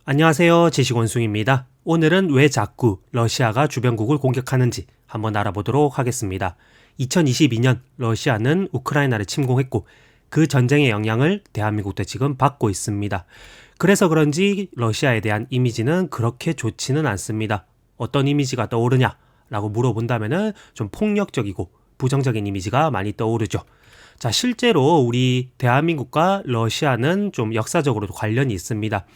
안녕하세요. 지식원숭입니다. 오늘은 왜 자꾸 러시아가 주변국을 공격하는지 한번 알아보도록 하겠습니다. 2022년 러시아는 우크라이나를 침공했고 그 전쟁의 영향을 대한민국도 지금 받고 있습니다. 그래서 그런지 러시아에 대한 이미지는 그렇게 좋지는 않습니다. 어떤 이미지가 떠오르냐라고 물어본다면은 좀 폭력적이고 부정적인 이미지가 많이 떠오르죠. 자, 실제로 우리 대한민국과 러시아는 좀 역사적으로도 관련이 있습니다.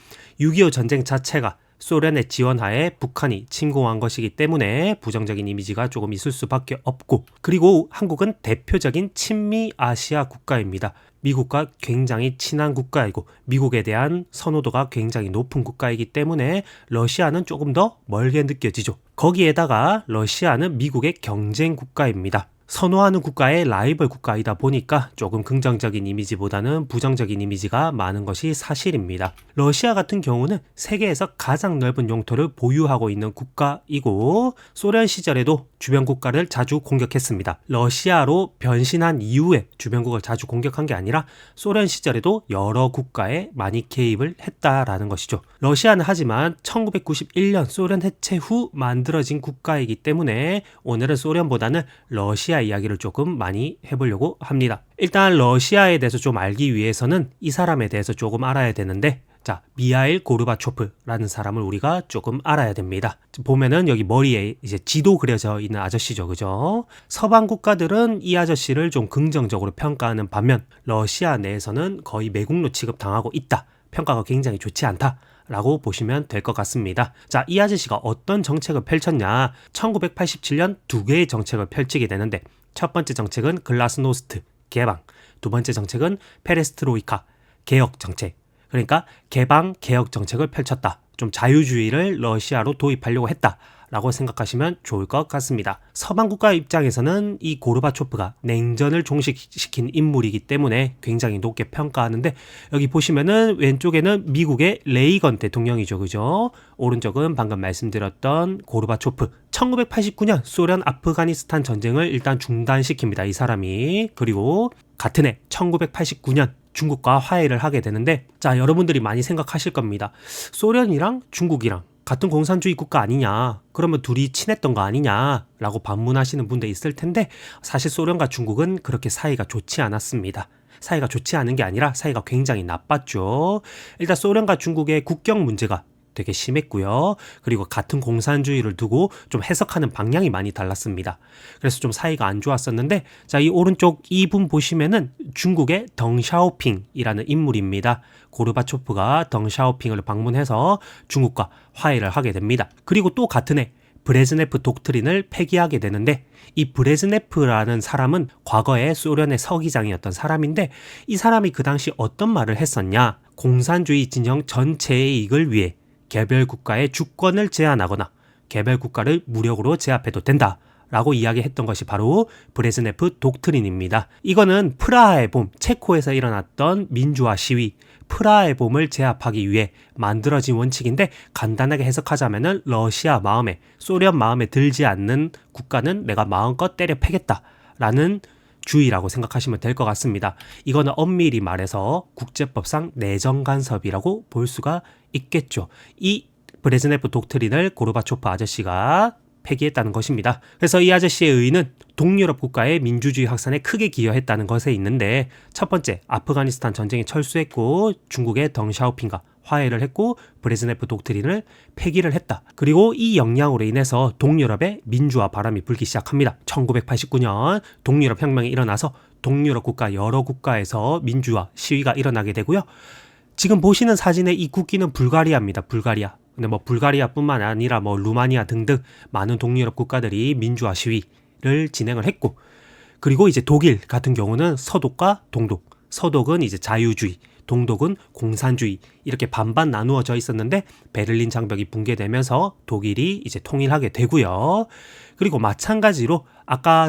6.25 전쟁 자체가 소련의 지원하에 북한이 침공한 것이기 때문에 부정적인 이미지가 조금 있을 수밖에 없고, 그리고 한국은 대표적인 친미 아시아 국가입니다. 미국과 굉장히 친한 국가이고 미국에 대한 선호도가 굉장히 높은 국가이기 때문에 러시아는 조금 더 멀게 느껴지죠. 거기에다가 러시아는 미국의 경쟁 국가입니다. 선호하는 국가의 라이벌 국가이다 보니까 조금 긍정적인 이미지보다는 부정적인 이미지가 많은 것이 사실입니다. 러시아 같은 경우는 세계에서 가장 넓은 영토를 보유하고 있는 국가이고 소련 시절에도 주변 국가를 자주 공격했습니다. 러시아로 변신한 이후에 주변국을 자주 공격한 게 아니라 소련 시절에도 여러 국가에 많이 개입을 했다라는 것이죠. 러시아는 하지만 1991년 소련 해체 후 만들어진 국가이기 때문에 오늘은 소련보다는 러시아 이야기를 조금 많이 해보려고 합니다. 일단 러시아에 대해서 좀 알기 위해서는 이 사람에 대해서 조금 알아야 되는데, 자, 미하일 고르바초프라는 사람을 우리가 조금 알아야 됩니다. 보면은 여기 머리에 이제 지도 그려져 있는 아저씨죠, 그죠? 서방 국가들은 이 아저씨를 좀 긍정적으로 평가하는 반면 러시아 내에서는 거의 매국노 취급당하고 있다, 평가가 굉장히 좋지 않다 라고 보시면 될 것 같습니다. 자, 이 아저씨가 어떤 정책을 펼쳤냐? 1987년 두 개의 정책을 펼치게 되는데, 첫 번째 정책은 글라스노스트, 개방, 두 번째 정책은 페레스트로이카, 개혁 정책. 그러니까 개방, 개혁 정책을 펼쳤다. 좀 자유주의를 러시아로 도입하려고 했다 라고 생각하시면 좋을 것 같습니다. 서방 국가 입장에서는 이 고르바초프가 냉전을 종식시킨 인물이기 때문에 굉장히 높게 평가하는데, 여기 보시면은 왼쪽에는 미국의 레이건 대통령이죠, 그죠? 오른쪽은 방금 말씀드렸던 고르바초프. 1989년 소련 아프가니스탄 전쟁을 일단 중단시킵니다, 이 사람이. 그리고 같은 해 1989년 중국과 화해를 하게 되는데, 자, 여러분들이 많이 생각하실 겁니다. 소련이랑 중국이랑 같은 공산주의 국가 아니냐, 그러면 둘이 친했던 거 아니냐 라고 반문하시는 분도 있을 텐데, 사실 소련과 중국은 그렇게 사이가 좋지 않았습니다. 사이가 좋지 않은 게 아니라 사이가 굉장히 나빴죠. 일단 소련과 중국의 국경 문제가 되게 심했고요. 그리고 같은 공산주의를 두고 좀 해석하는 방향이 많이 달랐습니다. 그래서 좀 사이가 안 좋았었는데, 자, 이 오른쪽 이분 보시면은 중국의 덩샤오핑이라는 인물입니다. 고르바초프가 덩샤오핑을 방문해서 중국과 화해를 하게 됩니다. 그리고 또 같은 해 브레즈네프 독트린을 폐기하게 되는데, 이 브레즈네프라는 사람은 과거에 소련의 서기장이었던 사람인데, 이 사람이 그 당시 어떤 말을 했었냐? 공산주의 진영 전체의 이익을 위해 개별 국가의 주권을 제한하거나 개별 국가를 무력으로 제압해도 된다 라고 이야기했던 것이 바로 브레즈네프 독트린입니다. 이거는 프라하의 봄, 체코에서 일어났던 민주화 시위, 프라하의 봄을 제압하기 위해 만들어진 원칙인데, 간단하게 해석하자면은 러시아 마음에, 소련 마음에 들지 않는 국가는 내가 마음껏 때려 패겠다 라는 주의라고 생각하시면 될 것 같습니다. 이거는 엄밀히 말해서 국제법상 내정 간섭이라고 볼 수가 있겠죠. 이 브레즈네프 독트린을 고르바초프 아저씨가 폐기했다는 것입니다. 그래서 이 아저씨의 의의는 동유럽 국가의 민주주의 확산에 크게 기여했다는 것에 있는데, 첫 번째, 아프가니스탄 전쟁에 철수했고 중국의 덩샤오핑과 화해를 했고 브레즈네프 독트린을 폐기를 했다. 그리고 이 영향으로 인해서 동유럽의 민주화 바람이 불기 시작합니다. 1989년 동유럽 혁명이 일어나서 동유럽 국가 여러 국가에서 민주화 시위가 일어나게 되고요. 지금 보시는 사진의 이 국기는 불가리아입니다. 불가리아. 근데 뭐 불가리아뿐만 아니라 뭐 루마니아 등등 많은 동유럽 국가들이 민주화 시위를 진행을 했고, 그리고 이제 독일 같은 경우는 서독과 동독. 서독은 이제 자유주의, 동독은 공산주의, 이렇게 반반 나누어져 있었는데 베를린 장벽이 붕괴되면서 독일이 이제 통일하게 되고요. 그리고 마찬가지로 아까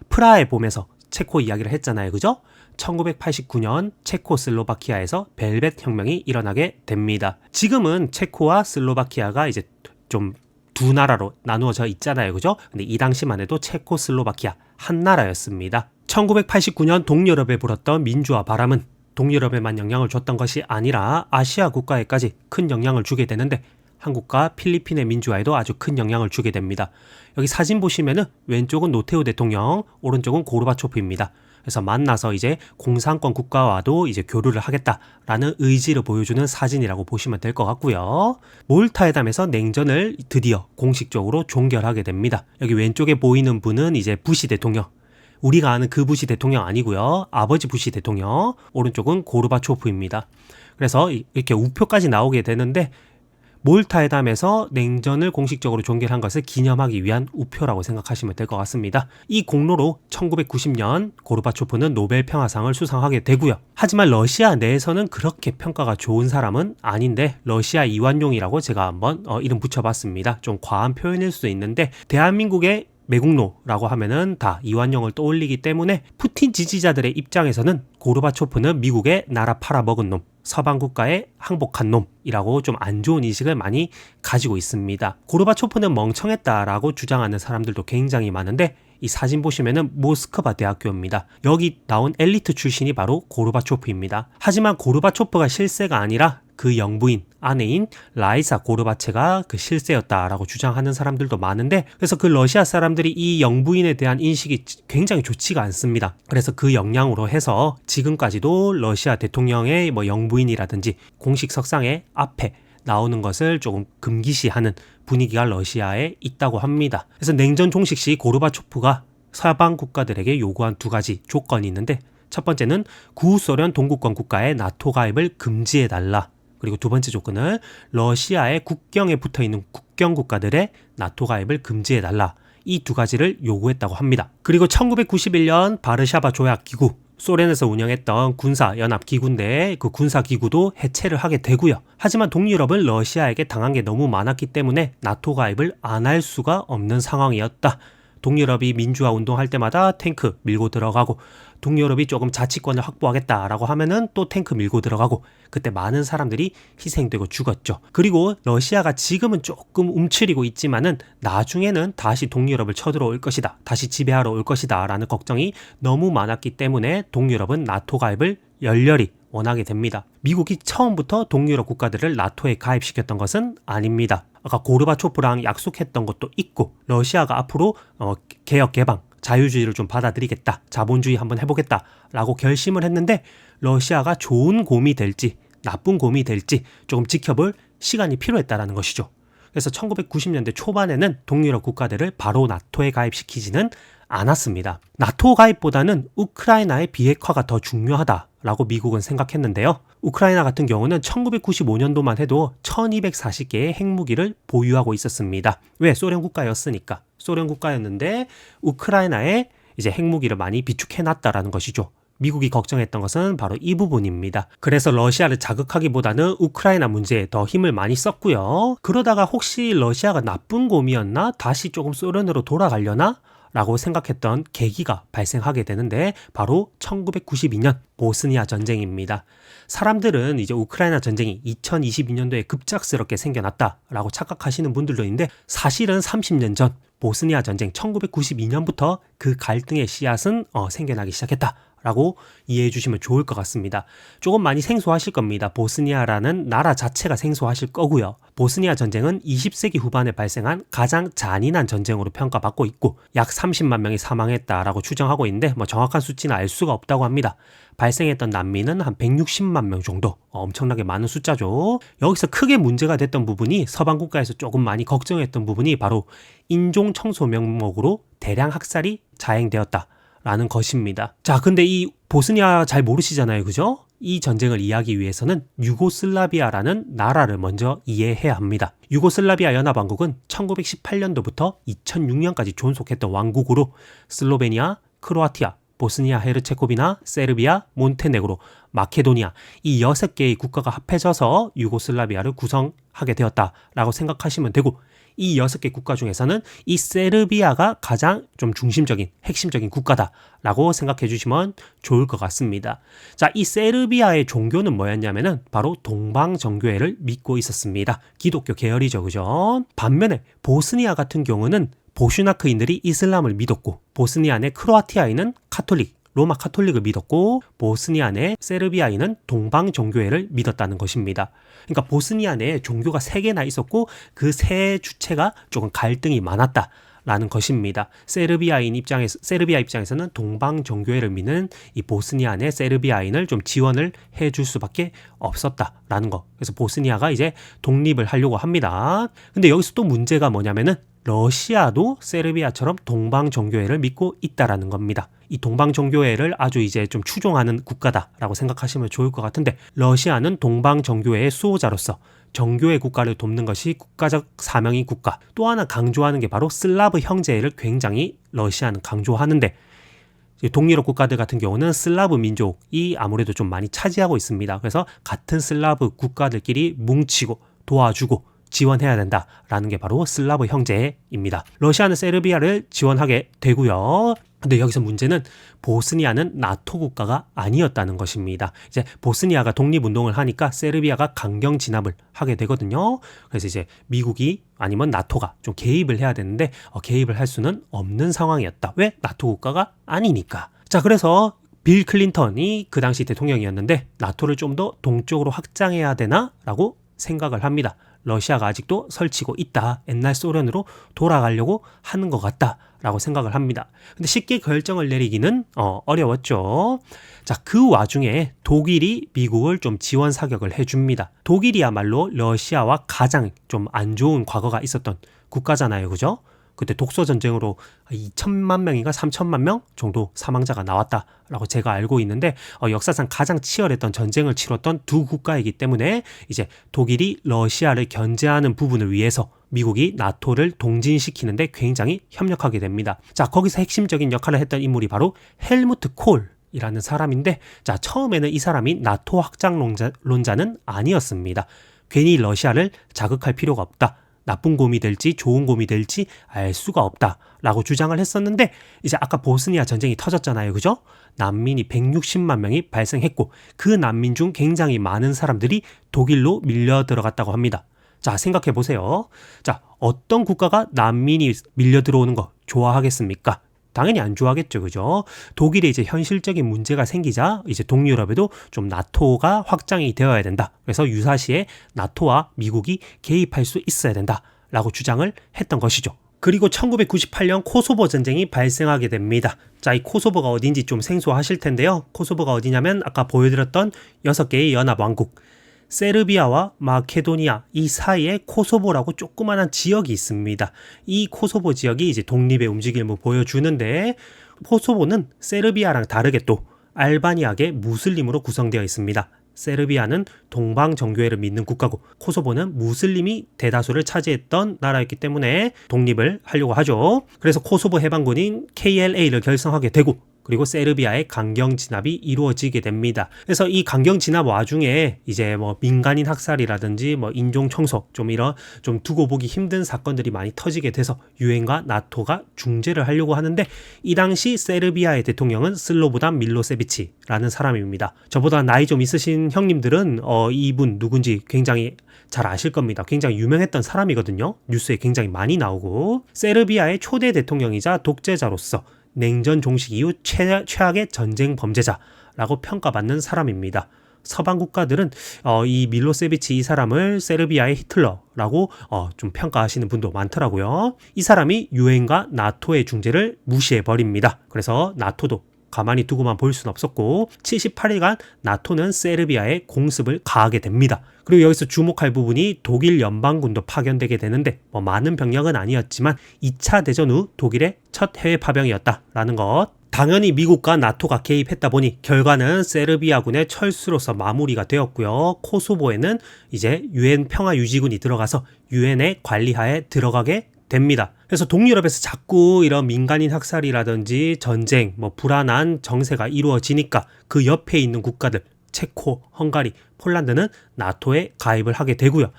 프라하의 봄에서 체코 이야기를 했잖아요, 그죠? 1989년 체코슬로바키아에서 벨벳 혁명이 일어나게 됩니다. 지금은 체코와 슬로바키아가 이제 좀 두 나라로 나누어져 있잖아요, 그죠? 근데 이 당시만 해도 체코슬로바키아 한 나라였습니다. 1989년 동유럽에 불었던 민주화 바람은 동유럽에만 영향을 줬던 것이 아니라 아시아 국가에까지 큰 영향을 주게 되는데 한국과 필리핀의 민주화에도 아주 큰 영향을 주게 됩니다. 여기 사진 보시면은 왼쪽은 노태우 대통령, 오른쪽은 고르바초프입니다. 그래서 만나서 이제 공산권 국가와도 이제 교류를 하겠다라는 의지를 보여주는 사진이라고 보시면 될 것 같고요. 몰타 회담에서 냉전을 드디어 공식적으로 종결하게 됩니다. 여기 왼쪽에 보이는 분은 이제 부시 대통령. 우리가 아는 그 부시 대통령 아니고요. 아버지 부시 대통령. 오른쪽은 고르바초프입니다. 그래서 이렇게 우표까지 나오게 되는데 몰타 회담에서 냉전을 공식적으로 종결한 것을 기념하기 위한 우표라고 생각하시면 될 것 같습니다. 이 공로로 1990년 고르바초프는 노벨 평화상을 수상하게 되고요. 하지만 러시아 내에서는 그렇게 평가가 좋은 사람은 아닌데 러시아 이완용이라고 제가 한번 이름 붙여봤습니다. 좀 과한 표현일 수도 있는데 대한민국의 매국노라고 하면은 다 이완용을 떠올리기 때문에 푸틴 지지자들의 입장에서는 고르바초프는 미국의 나라 팔아먹은 놈, 서방 국가에 항복한 놈이라고 좀 안 좋은 인식을 많이 가지고 있습니다. 고르바초프는 멍청했다라고 주장하는 사람들도 굉장히 많은데 이 사진 보시면은 모스크바 대학교입니다. 여기 나온 엘리트 출신이 바로 고르바초프입니다. 하지만 고르바초프가 실세가 아니라 그 영부인, 아내인 라이사 고르바체가 그 실세였다라고 주장하는 사람들도 많은데 그래서 그 러시아 사람들이 이 영부인에 대한 인식이 굉장히 좋지가 않습니다. 그래서 그 영향으로 해서 지금까지도 러시아 대통령의 뭐 영부인이라든지 공식 석상의 앞에 나오는 것을 조금 금기시하는 분위기가 러시아에 있다고 합니다. 그래서 냉전 종식 시 고르바초프가 서방 국가들에게 요구한 두 가지 조건이 있는데 첫 번째는 구소련 동구권 국가의 나토 가입을 금지해달라. 그리고 두 번째 조건은 러시아의 국경에 붙어있는 국경 국가들의 나토 가입을 금지해달라. 이 두 가지를 요구했다고 합니다. 그리고 1991년 바르샤바 조약기구, 소련에서 운영했던 군사연합기구인데 그 군사기구도 해체를 하게 되고요. 하지만 동유럽은 러시아에게 당한 게 너무 많았기 때문에 나토 가입을 안 할 수가 없는 상황이었다. 동유럽이 민주화 운동할 때마다 탱크 밀고 들어가고 동유럽이 조금 자치권을 확보하겠다라고 하면은 또 탱크 밀고 들어가고 그때 많은 사람들이 희생되고 죽었죠. 그리고 러시아가 지금은 조금 움츠리고 있지만은 나중에는 다시 동유럽을 쳐들어올 것이다. 다시 지배하러 올 것이다. 라는 걱정이 너무 많았기 때문에 동유럽은 나토 가입을 열렬히 원하게 됩니다. 미국이 처음부터 동유럽 국가들을 나토에 가입시켰던 것은 아닙니다. 아까 고르바초프랑 약속했던 것도 있고 러시아가 앞으로 개혁 개방 자유주의를 좀 받아들이겠다. 자본주의 한번 해보겠다. 라고 결심을 했는데 러시아가 좋은 곰이 될지 나쁜 곰이 될지 조금 지켜볼 시간이 필요했다라는 것이죠. 그래서 1990년대 초반에는 동유럽 국가들을 바로 나토에 가입시키지는 않았습니다. 나토 가입보다는 우크라이나의 비핵화가 더 중요하다라고 미국은 생각했는데요. 우크라이나 같은 경우는 1995년도만 해도 1240개의 핵무기를 보유하고 있었습니다. 왜? 소련 국가였으니까. 소련 국가였는데 우크라이나에 이제 핵무기를 많이 비축해놨다라는 것이죠. 미국이 걱정했던 것은 바로 이 부분입니다. 그래서 러시아를 자극하기보다는 우크라이나 문제에 더 힘을 많이 썼고요. 그러다가 혹시 러시아가 나쁜 곰이었나? 다시 조금 소련으로 돌아가려나? 라고 생각했던 계기가 발생하게 되는데 바로 1992년 보스니아 전쟁입니다. 사람들은 이제 우크라이나 전쟁이 2022년도에 급작스럽게 생겨났다라고 착각하시는 분들도 있는데 사실은 30년 전 보스니아 전쟁 1992년부터 그 갈등의 씨앗은 생겨나기 시작했다라고 이해해 주시면 좋을 것 같습니다. 조금 많이 생소하실 겁니다. 보스니아라는 나라 자체가 생소하실 거고요. 보스니아 전쟁은 20세기 후반에 발생한 가장 잔인한 전쟁으로 평가받고 있고 약 30만 명이 사망했다라고 추정하고 있는데 정확한 수치는 알 수가 없다고 합니다. 발생했던 난민은 한 160만 명 정도, 엄청나게 많은 숫자죠. 여기서 크게 문제가 됐던 부분이 서방 국가에서 조금 많이 걱정했던 부분이 바로 인종 청소 명목으로 대량 학살이 자행되었다라는 것입니다. 자, 근데 이 보스니아 잘 모르시잖아요, 그죠? 이 전쟁을 이해하기 위해서는 유고슬라비아라는 나라를 먼저 이해해야 합니다. 유고슬라비아 연합왕국은 1918년도부터 2006년까지 존속했던 왕국으로 슬로베니아, 크로아티아, 보스니아 헤르체고비나, 세르비아, 몬테네그로, 마케도니아 이 6개의 국가가 합해져서 유고슬라비아를 구성하게 되었다라고 생각하시면 되고 이 6개 국가 중에서는 이 세르비아가 가장 좀 중심적인 핵심적인 국가다라고 생각해 주시면 좋을 것 같습니다. 자, 이 세르비아의 종교는 뭐였냐면은 바로 동방정교회를 믿고 있었습니다. 기독교 계열이죠, 그죠? 반면에 보스니아 같은 경우는 보슈나크인들이 이슬람을 믿었고 보스니아 내 크로아티아인은 카톨릭 로마 카톨릭을 믿었고 보스니아 내 세르비아인은 동방 종교회를 믿었다는 것입니다. 그러니까 보스니아 내에 종교가 3개나 있었고 그 세 주체가 조금 갈등이 많았다. 라는 것입니다. 세르비아 입장에서는 동방 종교회를 믿는 이 보스니아 내 세르비아인을 좀 지원을 해줄 수밖에 없었다라는 거. 그래서 보스니아가 이제 독립을 하려고 합니다. 근데 여기서 또 문제가 뭐냐면은 러시아도 세르비아처럼 동방 종교회를 믿고 있다라는 겁니다. 이 동방 종교회를 아주 이제 좀 추종하는 국가다라고 생각하시면 좋을 것 같은데 러시아는 동방 종교회의 수호자로서 정교회 국가를 돕는 것이 국가적 사명인 국가. 또 하나 강조하는 게 바로 슬라브 형제를 굉장히 러시아는 강조하는데 동유럽 국가들 같은 경우는 슬라브 민족이 아무래도 좀 많이 차지하고 있습니다. 그래서 같은 슬라브 국가들끼리 뭉치고 도와주고 지원해야 된다라는 게 바로 슬라브 형제입니다. 러시아는 세르비아를 지원하게 되고요. 근데 여기서 문제는 보스니아는 나토 국가가 아니었다는 것입니다. 이제 보스니아가 독립운동을 하니까 세르비아가 강경 진압을 하게 되거든요. 그래서 이제 미국이 아니면 나토가 좀 개입을 해야 되는데 개입을 할 수는 없는 상황이었다. 왜? 나토 국가가 아니니까. 자, 그래서 빌 클린턴이 그 당시 대통령이었는데 나토를 좀 더 동쪽으로 확장해야 되나? 라고 생각을 합니다. 러시아가 아직도 설치고 있다. 옛날 소련으로 돌아가려고 하는 것 같다. 라고 생각을 합니다. 근데 쉽게 결정을 내리기는 어려웠죠. 자, 그 와중에 독일이 미국을 좀 지원 사격을 해줍니다. 독일이야말로 러시아와 가장 좀 안 좋은 과거가 있었던 국가잖아요. 그죠? 그때 독소 전쟁으로 2천만 명인가 3천만 명 정도 사망자가 나왔다라고 제가 알고 있는데 역사상 가장 치열했던 전쟁을 치렀던 두 국가이기 때문에 이제 독일이 러시아를 견제하는 부분을 위해서 미국이 나토를 동진시키는데 굉장히 협력하게 됩니다. 자, 거기서 핵심적인 역할을 했던 인물이 바로 헬무트 콜이라는 사람인데 자, 처음에는 이 사람이 나토 확장론자는 아니었습니다. 괜히 러시아를 자극할 필요가 없다. 나쁜 곰이 될지 좋은 곰이 될지 알 수가 없다라고 주장을 했었는데 이제 아까 보스니아 전쟁이 터졌잖아요. 그죠? 난민이 160만 명이 발생했고 그 난민 중 굉장히 많은 사람들이 독일로 밀려 들어갔다고 합니다. 자, 생각해 보세요. 자, 어떤 국가가 난민이 밀려 들어오는 거 좋아하겠습니까? 당연히 안 좋아하겠죠. 그죠? 독일에 이제 현실적인 문제가 생기자 이제 동유럽에도 좀 나토가 확장이 되어야 된다. 그래서 유사시에 나토와 미국이 개입할 수 있어야 된다라고 주장을 했던 것이죠. 그리고 1998년 코소보 전쟁이 발생하게 됩니다. 자, 이 코소보가 어딘지 좀 생소하실 텐데요. 코소보가 어디냐면 아까 보여드렸던 6개의 연합왕국. 세르비아와 마케도니아 이 사이에 코소보라고 조그마한 지역이 있습니다. 이 코소보 지역이 이제 독립의 움직임을 보여주는데 코소보는 세르비아랑 다르게 또 알바니아계 무슬림으로 구성되어 있습니다. 세르비아는 동방 정교회를 믿는 국가고 코소보는 무슬림이 대다수를 차지했던 나라였기 때문에 독립을 하려고 하죠. 그래서 코소보 해방군인 KLA를 결성하게 되고 그리고 세르비아의 강경 진압이 이루어지게 됩니다. 그래서 이 강경 진압 와중에 이제 뭐 민간인 학살이라든지 뭐 인종 청소 좀 이런 좀 두고 보기 힘든 사건들이 많이 터지게 돼서 유엔과 나토가 중재를 하려고 하는데 이 당시 세르비아의 대통령은 슬로보단 밀로세비치라는 사람입니다. 저보다 나이 좀 있으신 형님들은 이분 누군지 굉장히 잘 아실 겁니다. 굉장히 유명했던 사람이거든요. 뉴스에 굉장히 많이 나오고 세르비아의 초대 대통령이자 독재자로서 냉전 종식 이후 최악의 전쟁 범죄자라고 평가받는 사람입니다. 서방 국가들은 이 밀로세비치 이 사람을 세르비아의 히틀러라고 좀 평가하시는 분도 많더라고요. 이 사람이 유엔과 나토의 중재를 무시해버립니다. 그래서 나토도 가만히 두고만 볼 수는 없었고 78일간 나토는 세르비아에 공습을 가하게 됩니다. 그리고 여기서 주목할 부분이 독일 연방군도 파견되게 되는데 뭐 많은 병력은 아니었지만 2차 대전 후 독일의 첫 해외 파병이었다라는 것. 당연히 미국과 나토가 개입했다 보니 결과는 세르비아군의 철수로서 마무리가 되었고요. 코소보에는 이제 유엔 평화유지군이 들어가서 유엔의 관리하에 들어가게 됩니다. 그래서 동유럽에서 자꾸 이런 민간인 학살이라든지 전쟁, 뭐 불안한 정세가 이루어지니까 그 옆에 있는 국가들, 체코, 헝가리, 폴란드는 나토에 가입을 하게 되고요.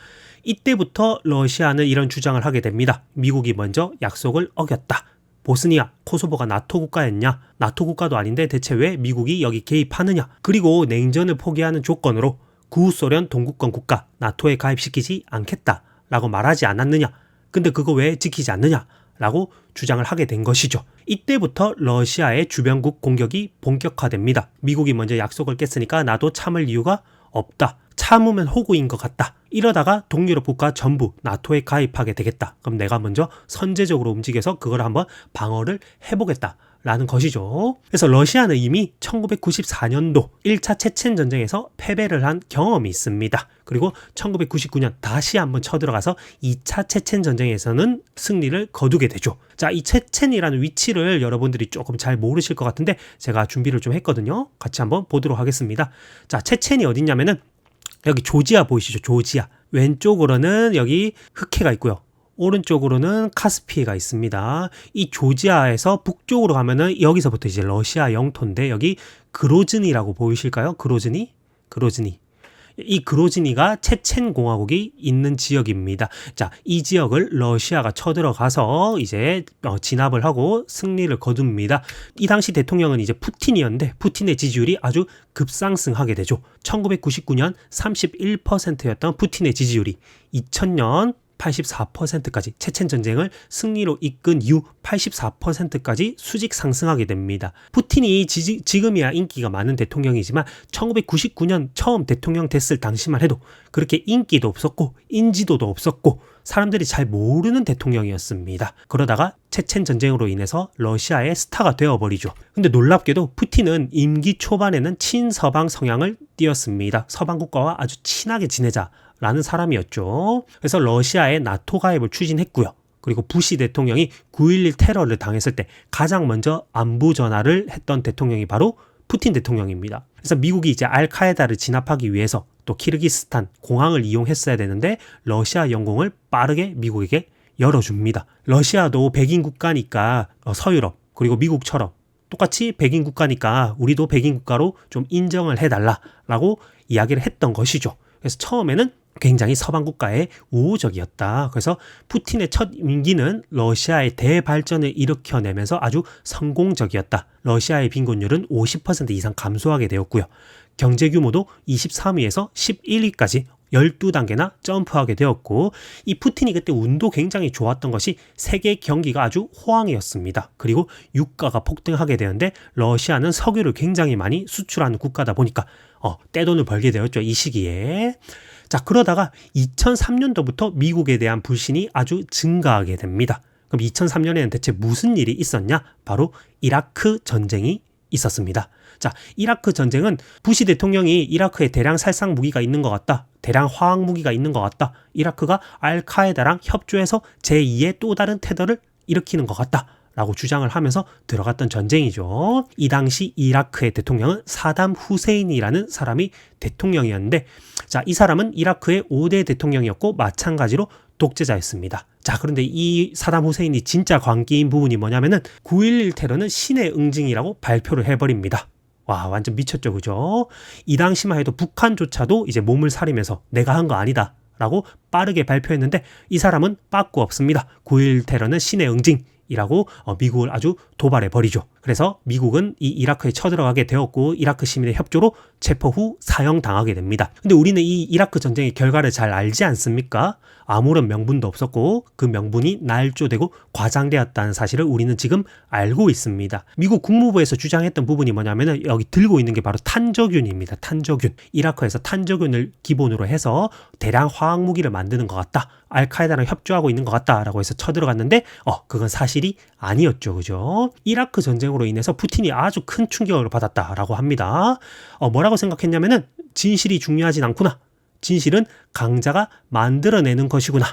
이때부터 러시아는 이런 주장을 하게 됩니다. 미국이 먼저 약속을 어겼다. 보스니아, 코소보가 나토 국가였냐? 나토 국가도 아닌데 대체 왜 미국이 여기 개입하느냐? 그리고 냉전을 포기하는 조건으로 구소련 동구권 국가 나토에 가입시키지 않겠다라고 말하지 않았느냐? 근데 그거 왜 지키지 않느냐? 라고 주장을 하게 된 것이죠. 이때부터 러시아의 주변국 공격이 본격화됩니다. 미국이 먼저 약속을 깼으니까 나도 참을 이유가 없다. 참으면 호구인 것 같다. 이러다가 동유럽 국가 전부 나토에 가입하게 되겠다. 그럼 내가 먼저 선제적으로 움직여서 그걸 한번 방어를 해보겠다. 라는 것이죠. 그래서 러시아는 이미 1994년도 1차 체첸 전쟁에서 패배를 한 경험이 있습니다. 그리고 1999년 다시 한번 쳐들어가서 2차 체첸 전쟁에서는 승리를 거두게 되죠. 자, 이 체첸이라는 위치를 여러분들이 조금 잘 모르실 것 같은데 제가 준비를 좀 했거든요. 같이 한번 보도록 하겠습니다. 자, 체첸이 어딨냐면은 여기 조지아 보이시죠? 조지아. 왼쪽으로는 여기 흑해가 있고요. 오른쪽으로는 카스피해가 있습니다. 이 조지아에서 북쪽으로 가면은 여기서부터 이제 러시아 영토인데 여기 그로즈니라고 보이실까요? 그로즈니. 이 그로즈니가 체첸 공화국이 있는 지역입니다. 자, 이 지역을 러시아가 쳐들어가서 이제 진압을 하고 승리를 거둡니다. 이 당시 대통령은 이제 푸틴이었는데 푸틴의 지지율이 아주 급상승하게 되죠. 1999년 31%였던 푸틴의 지지율이 2000년 84%까지 체첸 전쟁을 승리로 이끈 이후 84%까지 수직 상승하게 됩니다. 푸틴이 지금이야 인기가 많은 대통령이지만 1999년 처음 대통령 됐을 당시만 해도 그렇게 인기도 없었고 인지도도 없었고 사람들이 잘 모르는 대통령이었습니다. 그러다가 체첸 전쟁으로 인해서 러시아의 스타가 되어버리죠. 근데 놀랍게도 푸틴은 임기 초반에는 친서방 성향을 띄었습니다. 서방 국가와 아주 친하게 지내자 라는 사람이었죠. 그래서 러시아의 나토 가입을 추진했고요. 그리고 부시 대통령이 9.11 테러를 당했을 때 가장 먼저 안부 전화를 했던 대통령이 바로 푸틴 대통령입니다. 그래서 미국이 이제 알카에다를 진압하기 위해서 또 키르기스탄 공항을 이용했어야 되는데 러시아 영공을 빠르게 미국에게 열어줍니다. 러시아도 백인 국가니까 서유럽 그리고 미국처럼 똑같이 백인 국가니까 우리도 백인 국가로 좀 인정을 해달라라고 이야기를 했던 것이죠. 그래서 처음에는 굉장히 서방 국가에 우호적이었다. 그래서 푸틴의 첫 임기는 러시아의 대발전을 일으켜내면서 아주 성공적이었다. 러시아의 빈곤율은 50% 이상 감소하게 되었고요. 경제 규모도 23위에서 11위까지 12단계나 점프하게 되었고 이 푸틴이 그때 운도 굉장히 좋았던 것이 세계 경기가 아주 호황이었습니다. 그리고 유가가 폭등하게 되는데 러시아는 석유를 굉장히 많이 수출하는 국가다 보니까 떼돈을 벌게 되었죠. 이 시기에. 자, 그러다가 2003년도부터 미국에 대한 불신이 아주 증가하게 됩니다. 그럼 2003년에는 대체 무슨 일이 있었냐? 바로 이라크 전쟁이 있었습니다. 자, 이라크 전쟁은 부시 대통령이 이라크에 대량 살상 무기가 있는 것 같다. 대량 화학 무기가 있는 것 같다. 이라크가 알카에다랑 협조해서 제2의 또 다른 테러를 일으키는 것 같다. 라고 주장을 하면서 들어갔던 전쟁이죠. 이 당시 이라크의 대통령은 사담 후세인이라는 사람이 대통령이었는데 자, 이 사람은 이라크의 5대 대통령이었고 마찬가지로 독재자였습니다. 자, 그런데 이 사담 후세인이 진짜 광기인 부분이 뭐냐면은 9.11 테러는 신의 응징이라고 발표를 해버립니다. 와, 완전 미쳤죠, 그죠? 이 당시만 해도 북한조차도 이제 몸을 사리면서 내가 한 거 아니다 라고 빠르게 발표했는데 이 사람은 빠꾸 없습니다. 9.11 테러는 신의 응징이라고 미국을 아주 도발해 버리죠. 그래서 미국은 이 이라크에 쳐들어가게 되었고 이라크 시민의 협조로 체포 후 사형당하게 됩니다. 근데 우리는 이 이라크 전쟁의 결과를 잘 알지 않습니까? 아무런 명분도 없었고 그 명분이 날조되고 과장되었다는 사실을 우리는 지금 알고 있습니다. 미국 국무부에서 주장했던 부분이 뭐냐면 여기 들고 있는 게 바로 탄저균입니다. 탄저균. 이라크에서 탄저균을 기본으로 해서 대량 화학무기를 만드는 것 같다. 알카에다랑 협조하고 있는 것 같다라고 해서 쳐들어갔는데 그건 사실이 아니었죠. 그죠? 이라크 전쟁으로 인해서 푸틴이 아주 큰 충격을 받았다라고 합니다. 뭐라고 생각했냐면은 진실이 중요하진 않구나. 진실은 강자가 만들어내는 것이구나.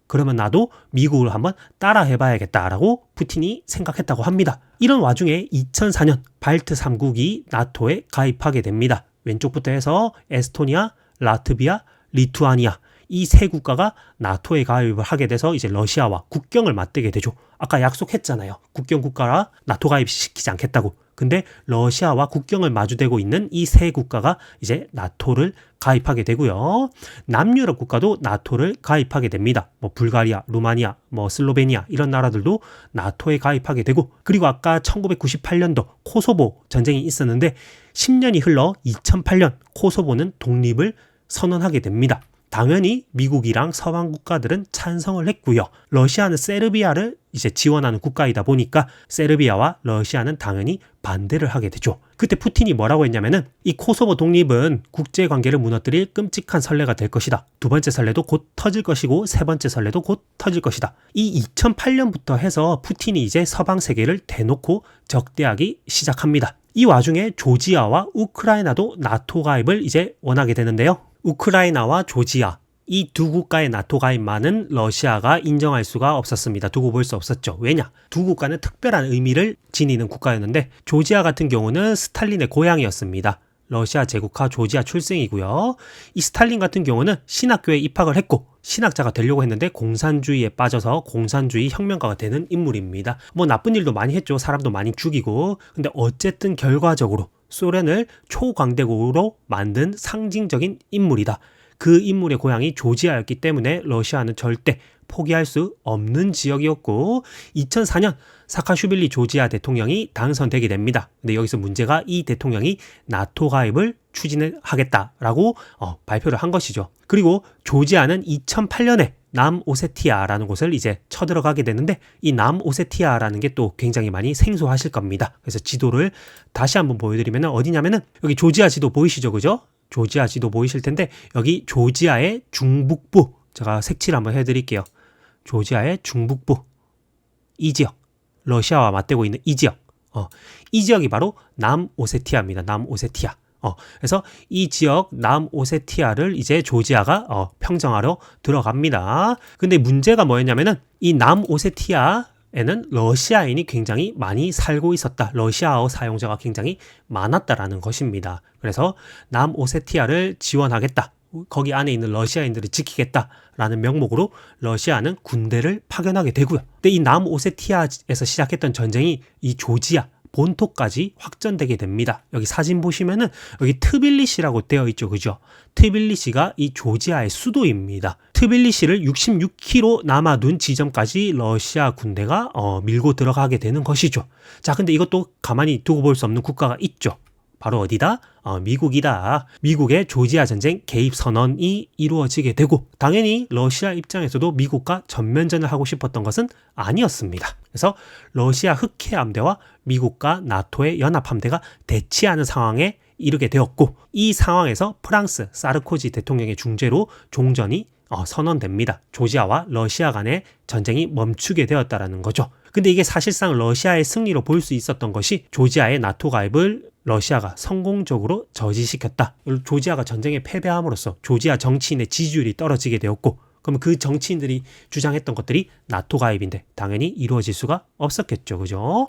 그러면 나도 미국을 한번 따라 해봐야겠다라고 푸틴이 생각했다고 합니다. 이런 와중에 2004년 발트 3국이 나토에 가입하게 됩니다. 왼쪽부터 해서 에스토니아, 라트비아, 리투아니아 이 세 국가가 나토에 가입을 하게 돼서 이제 러시아와 국경을 맞대게 되죠. 아까 약속했잖아요. 국경 국가라 나토 가입시키지 않겠다고. 근데 러시아와 국경을 마주대고 있는 이 세 국가가 이제 나토를 가입하게 되고요. 남유럽 국가도 나토를 가입하게 됩니다. 불가리아, 루마니아, 슬로베니아 이런 나라들도 나토에 가입하게 되고 그리고 아까 1998년도 코소보 전쟁이 있었는데 10년이 흘러 2008년 코소보는 독립을 선언하게 됩니다. 당연히 미국이랑 서방 국가들은 찬성을 했고요. 러시아는 세르비아를 이제 지원하는 국가이다 보니까 세르비아와 러시아는 당연히 반대를 하게 되죠. 그때 푸틴이 뭐라고 했냐면은 이 코소보 독립은 국제 관계를 무너뜨릴 끔찍한 선례가 될 것이다. 두 번째 선례도 곧 터질 것이고 세 번째 선례도 곧 터질 것이다. 이 2008년부터 해서 푸틴이 이제 서방 세계를 대놓고 적대하기 시작합니다. 이 와중에 조지아와 우크라이나도 나토 가입을 이제 원하게 되는데요. 우크라이나와 조지아 이 두 국가의 나토 가입만은 러시아가 인정할 수가 없었습니다. 두고 볼 수 없었죠. 왜냐? 두 국가는 특별한 의미를 지니는 국가였는데 조지아 같은 경우는 스탈린의 고향이었습니다. 러시아 제국화 조지아 출생이고요. 이 스탈린 같은 경우는 신학교에 입학을 했고 신학자가 되려고 했는데 공산주의에 빠져서 공산주의 혁명가가 되는 인물입니다. 뭐 나쁜 일도 많이 했죠. 사람도 많이 죽이고. 근데 어쨌든 결과적으로 소련을 초강대국으로 만든 상징적인 인물이다. 그 인물의 고향이 조지아였기 때문에 러시아는 절대 포기할 수 없는 지역이었고 2004년 사카슈빌리 조지아 대통령이 당선되게 됩니다. 근데 여기서 문제가 이 대통령이 나토 가입을 추진을 하겠다라고 발표를 한 것이죠. 그리고 조지아는 2008년에 남오세티아라는 곳을 이제 쳐들어가게 되는데 이 남오세티아라는 게 또 굉장히 많이 생소하실 겁니다. 그래서 지도를 다시 한번 보여드리면 어디냐면은 여기 조지아 지도 보이시죠, 그죠? 조지아 지도 보이실 텐데 여기 조지아의 중북부 제가 색칠 한번 해드릴게요. 조지아의 중북부 이 지역 러시아와 맞대고 있는 이 지역 이 지역이 바로 남오세티아입니다. 남오세티아. 그래서 이 지역 남오세티아를 이제 조지아가 평정하러 들어갑니다. 근데 문제가 뭐였냐면은 이 남오세티아에는 러시아인이 굉장히 많이 살고 있었다. 러시아어 사용자가 굉장히 많았다라는 것입니다. 그래서 남오세티아를 지원하겠다. 거기 안에 있는 러시아인들을 지키겠다라는 명목으로 러시아는 군대를 파견하게 되고요. 근데 이 남오세티아에서 시작했던 전쟁이 이 조지아 본토까지 확전되게 됩니다. 여기 사진 보시면은 여기 트빌리시라고 되어 있죠. 그죠? 트빌리시가 이 조지아의 수도입니다. 트빌리시를 66km 남아둔 지점까지 러시아 군대가 밀고 들어가게 되는 것이죠. 자, 근데 이것도 가만히 두고 볼 수 없는 국가가 있죠. 바로 어디다? 미국이다. 미국의 조지아 전쟁 개입 선언이 이루어지게 되고 당연히 러시아 입장에서도 미국과 전면전을 하고 싶었던 것은 아니었습니다. 그래서 러시아 흑해 함대와 미국과 나토의 연합 함대가 대치하는 상황에 이르게 되었고 이 상황에서 프랑스 사르코지 대통령의 중재로 종전이 선언됩니다. 조지아와 러시아 간의 전쟁이 멈추게 되었다라는 거죠. 근데 이게 사실상 러시아의 승리로 볼 수 있었던 것이 조지아의 나토 가입을 러시아가 성공적으로 저지시켰다. 조지아가 전쟁에 패배함으로써 조지아 정치인의 지지율이 떨어지게 되었고 그럼 그 정치인들이 주장했던 것들이 나토 가입인데 당연히 이루어질 수가 없었겠죠. 그죠?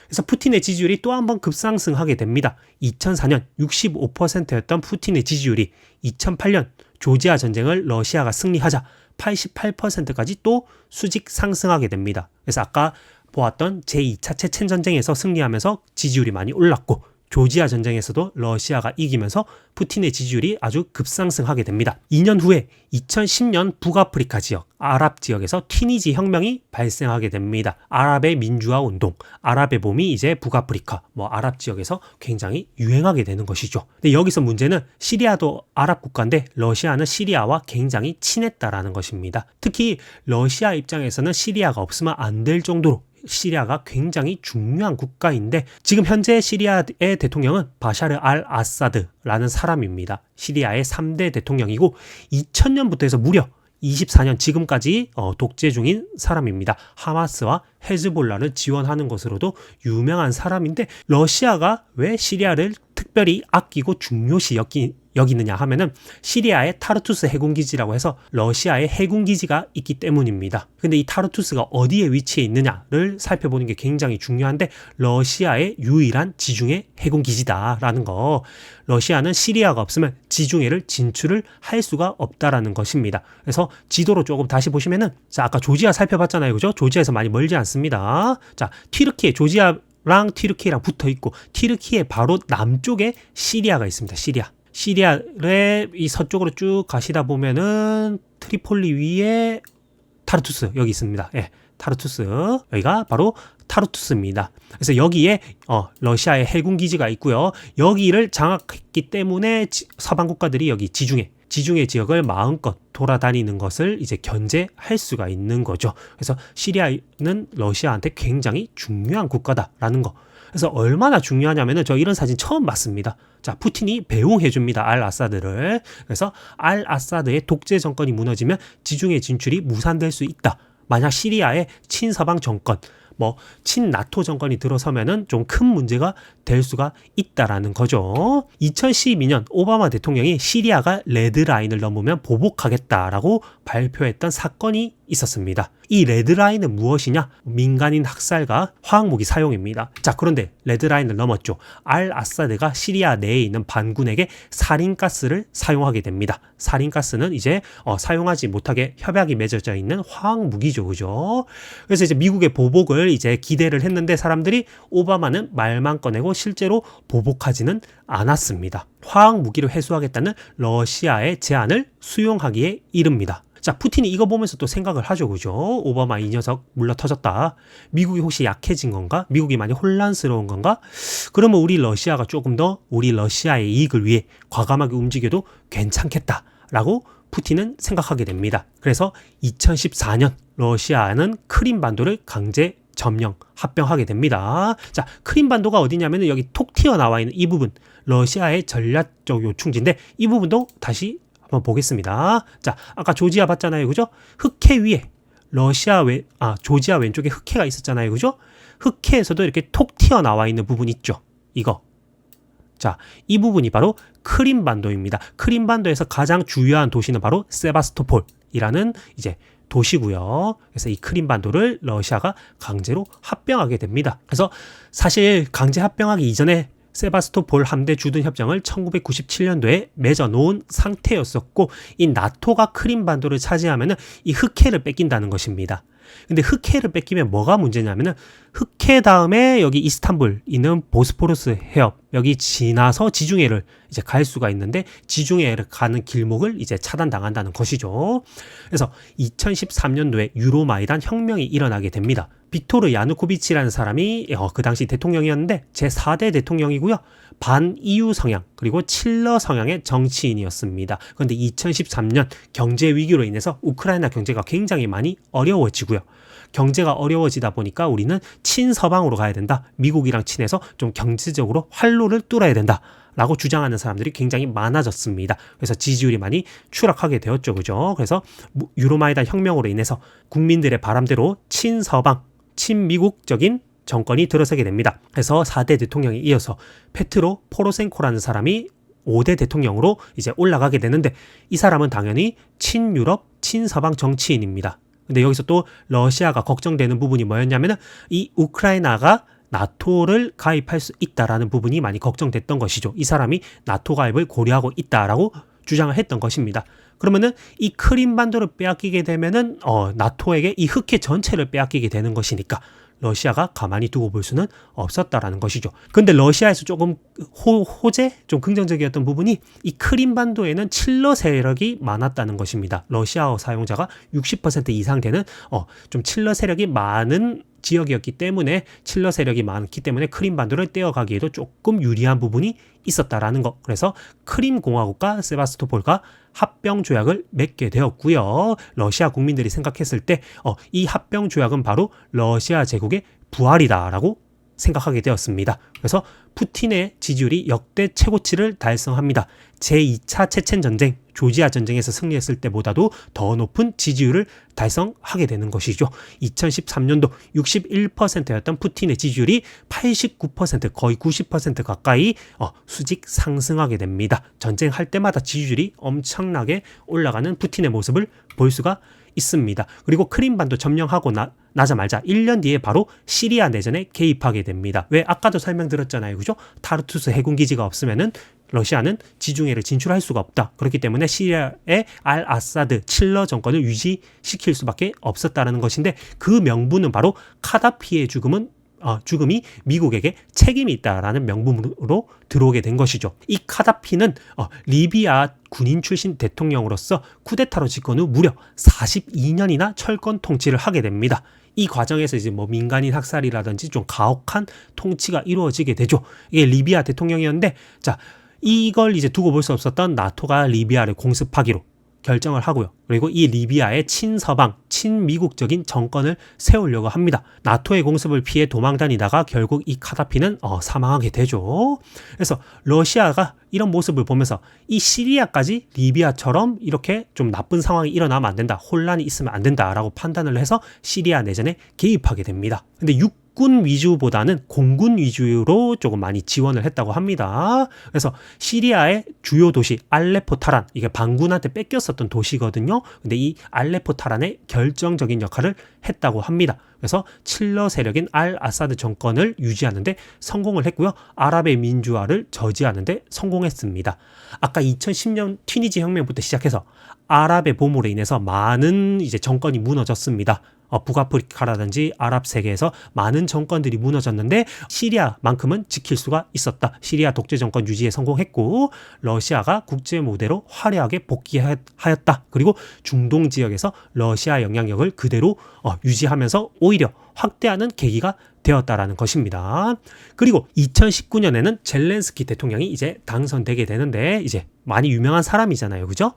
그래서 푸틴의 지지율이 또 한 번 급상승하게 됩니다. 2004년 65%였던 푸틴의 지지율이 2008년 조지아 전쟁을 러시아가 승리하자 88%까지 또 수직 상승하게 됩니다. 그래서 아까 보았던 제2차 체첸 전쟁에서 승리하면서 지지율이 많이 올랐고 조지아 전쟁에서도 러시아가 이기면서 푸틴의 지지율이 아주 급상승하게 됩니다. 2년 후에 2010년 북아프리카 지역, 아랍 지역에서 튀니지 혁명이 발생하게 됩니다. 아랍의 민주화 운동, 아랍의 봄이 이제 북아프리카, 아랍 지역에서 굉장히 유행하게 되는 것이죠. 근데 여기서 문제는 시리아도 아랍 국가인데 러시아는 시리아와 굉장히 친했다라는 것입니다. 특히 러시아 입장에서는 시리아가 없으면 안 될 정도로 시리아가 굉장히 중요한 국가인데 지금 현재 시리아의 대통령은 바샤르 알 아사드라는 사람입니다. 시리아의 3대 대통령이고 2000년부터 해서 무려 24년 지금까지 독재 중인 사람입니다. 하마스와 헤즈볼라를 지원하는 것으로도 유명한 사람인데 러시아가 왜 시리아를 특별히 아끼고 중요시 여기느냐 하면은 시리아의 타르투스 해군기지라고 해서 러시아의 해군기지가 있기 때문입니다. 근데 이 타르투스가 어디에 위치해 있느냐를 살펴보는 게 굉장히 중요한데 러시아의 유일한 지중해 해군기지다라는 거. 러시아는 시리아가 없으면 지중해를 진출을 할 수가 없다라는 것입니다. 그래서 지도로 조금 다시 보시면은 자, 아까 조지아 살펴봤잖아요. 그죠? 조지아에서 많이 멀지 않습니다. 자, 튀르키예 조지아랑 튀르키예랑 붙어 있고 튀르키예 바로 남쪽에 시리아가 있습니다. 시리아의 이 서쪽으로 쭉 가시다 보면은 트리폴리 위에 타르투스 여기 있습니다. 예, 타르투스 여기가 바로 타르투스입니다. 그래서 여기에 러시아의 해군 기지가 있고요. 여기를 장악했기 때문에 서방 국가들이 여기 지중해 지중해 지역을 마음껏 돌아다니는 것을 이제 견제할 수가 있는 거죠. 그래서 시리아는 러시아한테 굉장히 중요한 국가다라는 거. 그래서 얼마나 중요하냐면은 저 이런 사진 처음 봤습니다. 자, 푸틴이 배웅해줍니다. 알 아사드를. 그래서 알 아사드의 독재 정권이 무너지면 지중해 진출이 무산될 수 있다. 만약 시리아의 친서방 정권, 친나토 정권이 들어서면은 좀 큰 문제가 될 수가 있다라는 거죠. 2012년 오바마 대통령이 시리아가 레드라인을 넘으면 보복하겠다라고 발표했던 사건이 있었습니다. 이 레드라인은 무엇이냐? 민간인 학살과 화학무기 사용입니다. 자, 그런데 레드라인을 넘었죠. 알 아사드가 시리아 내에 있는 반군에게 살인가스를 사용하게 됩니다. 살인가스는 이제 사용하지 못하게 협약이 맺어져 있는 화학무기죠. 그죠? 그래서 이제 미국의 보복을 이제 기대를 했는데 사람들이 오바마는 말만 꺼내고 실제로 보복하지는 않았습니다. 화학무기를 회수하겠다는 러시아의 제안을 수용하기에 이릅니다. 자, 푸틴이 이거 보면서 또 생각을 하죠. 그죠? 오바마 이 녀석 물러터졌다. 미국이 혹시 약해진 건가? 미국이 많이 혼란스러운 건가? 그러면 우리 러시아가 조금 더 우리 러시아의 이익을 위해 과감하게 움직여도 괜찮겠다라고 푸틴은 생각하게 됩니다. 그래서 2014년 러시아는 크림반도를 강제 점령, 합병하게 됩니다. 자, 크림반도가 어디냐면 여기 톡 튀어나와 있는 이 부분, 러시아의 전략적 요충지인데 이 부분도 다시 한번 보겠습니다. 자, 아까 조지아 봤잖아요. 그죠? 흑해 위에 조지아 왼쪽에 흑해가 있었잖아요. 그죠? 흑해에서도 이렇게 톡 튀어나와 있는 부분 있죠. 이거. 자, 이 부분이 바로 크림반도입니다. 크림반도에서 가장 주요한 도시는 바로 세바스토폴이라는 이제 도시고요. 그래서 이 크림반도를 러시아가 강제로 합병하게 됩니다. 그래서 사실 강제 합병하기 이전에 세바스토폴 함대 주둔 협정을 1997년도에 맺어 놓은 상태였었고 이 나토가 크림반도를 차지하면은 이 흑해를 뺏긴다는 것입니다. 근데 흑해를 뺏기면 뭐가 문제냐면은 흑해 다음에 여기 이스탄불 있는 보스포러스 해협 여기 지나서 지중해를 이제 갈 수가 있는데 지중해를 가는 길목을 이제 차단당한다는 것이죠. 그래서 2013년도에 유로마이단 혁명이 일어나게 됩니다. 빅토르 야누코비치라는 사람이 그 당시 대통령이었는데 제4대 대통령이고요. 반EU 성향 그리고 칠러 성향의 정치인이었습니다. 그런데 2013년 경제 위기로 인해서 우크라이나 경제가 굉장히 많이 어려워지고요. 경제가 어려워지다 보니까 우리는 친서방으로 가야 된다. 미국이랑 친해서 좀 경제적으로 활로를 뚫어야 된다. 라고 주장하는 사람들이 굉장히 많아졌습니다. 그래서 지지율이 많이 추락하게 되었죠. 그죠? 그래서 유로마이단 혁명으로 인해서 국민들의 바람대로 친서방, 친미국적인 정권이 들어서게 됩니다. 그래서 4대 대통령에 이어서 페트로 포로셴코라는 사람이 5대 대통령으로 이제 올라가게 되는데 이 사람은 당연히 친유럽, 친서방 정치인입니다. 근데 여기서 또 러시아가 걱정되는 부분이 뭐였냐면은 이 우크라이나가 나토를 가입할 수 있다라는 부분이 많이 걱정됐던 것이죠. 이 사람이 나토 가입을 고려하고 있다라고 주장을 했던 것입니다. 그러면은 이 크림반도를 빼앗기게 되면은 나토에게 이 흑해 전체를 빼앗기게 되는 것이니까 러시아가 가만히 두고 볼 수는 없었다라는 것이죠. 근데 러시아에서 조금 좀 긍정적이었던 부분이 이 크림반도에는 칠러 세력이 많았다는 것입니다. 러시아어 사용자가 60% 이상 되는 좀 칠러 세력이 많은 지역이었기 때문에 칠러 세력이 많기 때문에 크림반도를 떼어가기에도 조금 유리한 부분이 있었다라는 것. 그래서 크림 공화국과 세바스토폴과 합병 조약을 맺게 되었고요. 러시아 국민들이 생각했을 때 이 합병 조약은 바로 러시아 제국의 부활이다라고 생각하게 되었습니다. 그래서 푸틴의 지지율이 역대 최고치를 달성합니다. 제2차 체첸 전쟁, 조지아 전쟁에서 승리했을 때보다도 더 높은 지지율을 달성하게 되는 것이죠. 2013년도 61%였던 푸틴의 지지율이 89% 거의 90% 가까이 수직 상승하게 됩니다. 전쟁할 때마다 지지율이 엄청나게 올라가는 푸틴의 모습을 볼 수가 있습니다. 그리고 크림반도 점령하고 나자마자 1년 뒤에 바로 시리아 내전에 개입하게 됩니다. 왜? 아까도 설명드렸잖아요. 그죠? 타르투스 해군기지가 없으면은 러시아는 지중해를 진출할 수가 없다. 그렇기 때문에 시리아의 알 아사드 칠러 정권을 유지시킬 수밖에 없었다는 것인데 그 명분은 바로 카다피의 죽음이 미국에게 책임이 있다라는 명분으로 들어오게 된 것이죠. 이 카다피는 리비아 군인 출신 대통령으로서 쿠데타로 집권 후 무려 42년이나 철권 통치를 하게 됩니다. 이 과정에서 이제 민간인 학살이라든지 좀 가혹한 통치가 이루어지게 되죠. 이게 리비아 대통령이었는데, 자, 이걸 이제 두고 볼 수 없었던 나토가 리비아를 공습하기로 결정을 하고요. 그리고 이 리비아에 친서방, 친미국적인 정권을 세우려고 합니다. 나토의 공습을 피해 도망 다니다가 결국 이 카다피는 사망하게 되죠. 그래서 러시아가 이런 모습을 보면서 이 시리아까지 리비아처럼 이렇게 좀 나쁜 상황이 일어나면 안 된다, 혼란이 있으면 안 된다라고 판단을 해서 시리아 내전에 개입하게 됩니다. 근데 육군 위주보다는 공군 위주로 조금 많이 지원을 했다고 합니다. 그래서 시리아의 주요 도시 알레포 타란, 이게 반군한테 뺏겼었던 도시거든요. 근데 이 알레포 타란의 결정적인 역할을 했다고 합니다. 그래서 칠러 세력인 알 아사드 정권을 유지하는데 성공을 했고요. 아랍의 민주화를 저지하는데 성공했습니다. 아까 2010년 튀니지 혁명부터 시작해서 아랍의 봄으로 인해서 많은 이제 정권이 무너졌습니다. 북아프리카라든지 아랍 세계에서 많은 정권들이 무너졌는데 시리아만큼은 지킬 수가 있었다. 시리아 독재 정권 유지에 성공했고 러시아가 국제 무대로 화려하게 복귀하였다. 그리고 중동 지역에서 러시아 영향력을 그대로 유지하면서 오히려 확대하는 계기가 되었다라는 것입니다. 그리고 2019년에는 젤렌스키 대통령이 이제 당선되게 되는데 이제 많이 유명한 사람이잖아요. 그죠?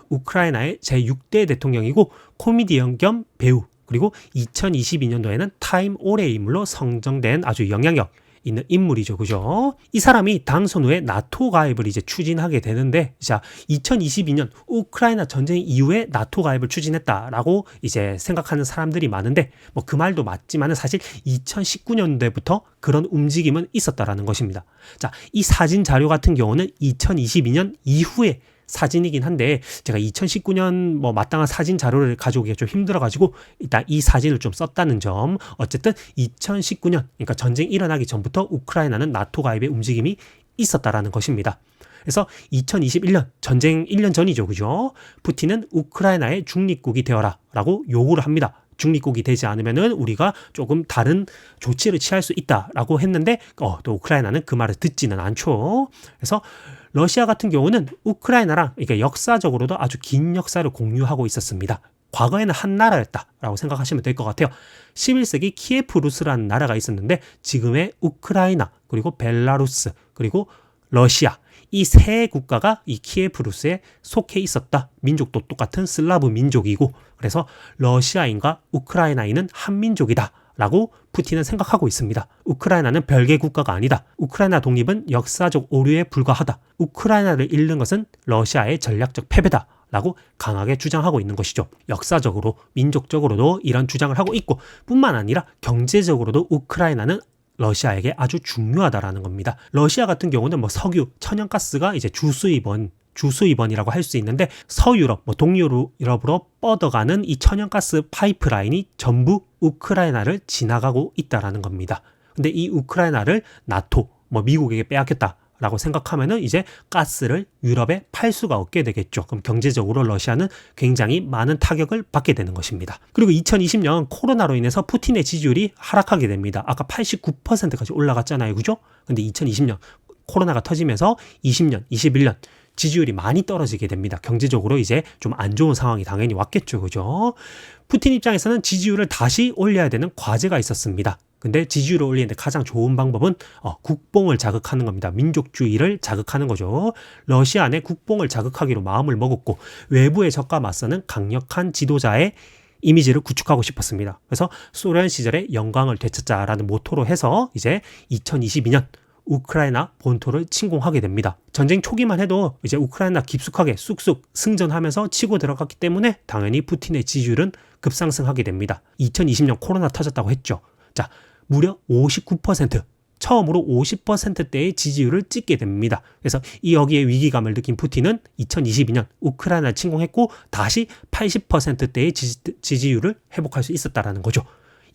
우크라이나의 제6대 대통령이고 코미디언 겸 배우, 그리고 2022년도에는 타임 올해의 인물로 선정된 아주 영향력 있는 인물이죠. 그죠? 이 사람이 당선 후에 나토 가입을 이제 추진하게 되는데, 자, 2022년 우크라이나 전쟁 이후에 나토 가입을 추진했다라고 이제 생각하는 사람들이 많은데, 뭐 그 말도 맞지만은 사실 2019년도부터 그런 움직임은 있었다라는 것입니다. 자, 이 사진 자료 같은 경우는 2022년 이후에 사진이긴 한데 제가 2019년 뭐 마땅한 사진 자료를 가져오기가 좀 힘들어가지고 일단 이 사진을 좀 썼다는 점. 어쨌든 2019년, 그러니까 전쟁 일어나기 전부터 우크라이나는 나토 가입의 움직임이 있었다라는 것입니다. 그래서 2021년, 전쟁 1년 전이죠. 그죠? 푸틴은 우크라이나의 중립국이 되어라 라고 요구를 합니다. 중립국이 되지 않으면은 우리가 조금 다른 조치를 취할 수 있다라고 했는데 또 우크라이나는 그 말을 듣지는 않죠. 그래서 러시아 같은 경우는 우크라이나랑 이게 역사적으로도 아주 긴 역사를 공유하고 있었습니다. 과거에는 한 나라였다라고 생각하시면 될 것 같아요. 11세기 키예프 루스라는 나라가 있었는데 지금의 우크라이나, 그리고 벨라루스, 그리고 러시아, 이 세 국가가 이 키예프 루스에 속해 있었다. 민족도 똑같은 슬라브 민족이고, 그래서 러시아인과 우크라이나인은 한 민족이다 라고 푸틴은 생각하고 있습니다. 우크라이나는 별개 국가가 아니다. 우크라이나 독립은 역사적 오류에 불과하다. 우크라이나를 잃는 것은 러시아의 전략적 패배다 라고 강하게 주장하고 있는 것이죠. 역사적으로, 민족적으로도 이런 주장을 하고 있고, 뿐만 아니라 경제적으로도 우크라이나는 러시아에게 아주 중요하다라는 겁니다. 러시아 같은 경우는 뭐 석유, 천연가스가 이제 주수입원이라고 할 수 있는데, 서유럽, 뭐 동유럽으로 뻗어가는 이 천연가스 파이프라인이 전부 우크라이나를 지나가고 있다라는 겁니다. 근데 이 우크라이나를 나토, 뭐 미국에게 빼앗겼다라고 생각하면은 이제 가스를 유럽에 팔 수가 없게 되겠죠. 그럼 경제적으로 러시아는 굉장히 많은 타격을 받게 되는 것입니다. 그리고 2020년 코로나로 인해서 푸틴의 지지율이 하락하게 됩니다. 아까 89%까지 올라갔잖아요. 그죠? 근데 2020년 코로나가 터지면서 20년, 21년 지지율이 많이 떨어지게 됩니다. 경제적으로 이제 좀 안 좋은 상황이 당연히 왔겠죠. 그죠? 푸틴 입장에서는 지지율을 다시 올려야 되는 과제가 있었습니다. 근데 지지율을 올리는데 가장 좋은 방법은 국뽕을 자극하는 겁니다. 민족주의를 자극하는 거죠. 러시아 내 국뽕을 자극하기로 마음을 먹었고, 외부의 적과 맞서는 강력한 지도자의 이미지를 구축하고 싶었습니다. 그래서 소련 시절의 영광을 되찾자라는 모토로 해서 이제 2022년 우크라이나 본토를 침공하게 됩니다. 전쟁 초기만 해도 이제 우크라이나 깊숙하게 쑥쑥 승전하면서 치고 들어갔기 때문에 당연히 푸틴의 지지율은 급상승하게 됩니다. 2020년 코로나 터졌다고 했죠. 자, 무려 59%, 처음으로 50%대의 지지율을 찍게 됩니다. 그래서 여기에 위기감을 느낀 푸틴은 2022년 우크라이나를 침공했고 다시 80%대의 지지율을 회복할 수 있었다라는 거죠.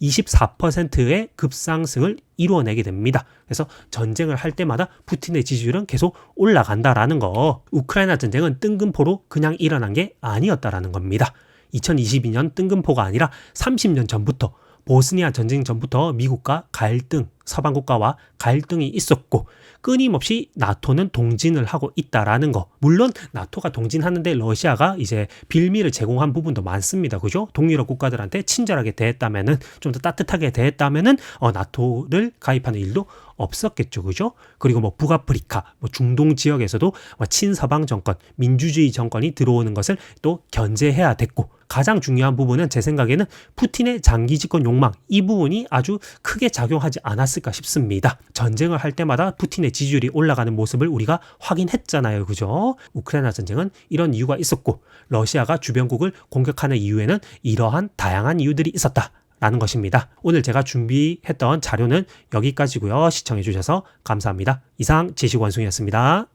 24%의 급상승을 이루어내게 됩니다. 그래서 전쟁을 할 때마다 푸틴의 지지율은 계속 올라간다라는 거. 우크라이나 전쟁은 뜬금포로 그냥 일어난 게 아니었다라는 겁니다. 2022년 뜬금포가 아니라 30년 전부터 보스니아 전쟁 전부터 미국과 갈등, 서방 국가와 갈등이 있었고 끊임없이 나토는 동진을 하고 있다라는 거. 물론 나토가 동진하는데 러시아가 이제 빌미를 제공한 부분도 많습니다. 그죠? 동유럽 국가들한테 친절하게 대했다면은, 좀 더 따뜻하게 대했다면은 나토를 가입하는 일도 없었겠죠. 그죠? 그리고 뭐 북아프리카, 뭐 중동 지역에서도 친서방 정권, 민주주의 정권이 들어오는 것을 또 견제해야 됐고, 가장 중요한 부분은 제 생각에는 푸틴의 장기 집권 욕망, 이 부분이 아주 크게 작용하지 않았을까 싶습니다. 전쟁을 할 때마다 푸틴의 지지율이 올라가는 모습을 우리가 확인했잖아요. 그죠? 우크라이나 전쟁은 이런 이유가 있었고, 러시아가 주변국을 공격하는 이유에는 이러한 다양한 이유들이 있었다 라는 것입니다. 오늘 제가 준비했던 자료는 여기까지고요. 시청해 주셔서 감사합니다. 이상 지식원숭이였습니다.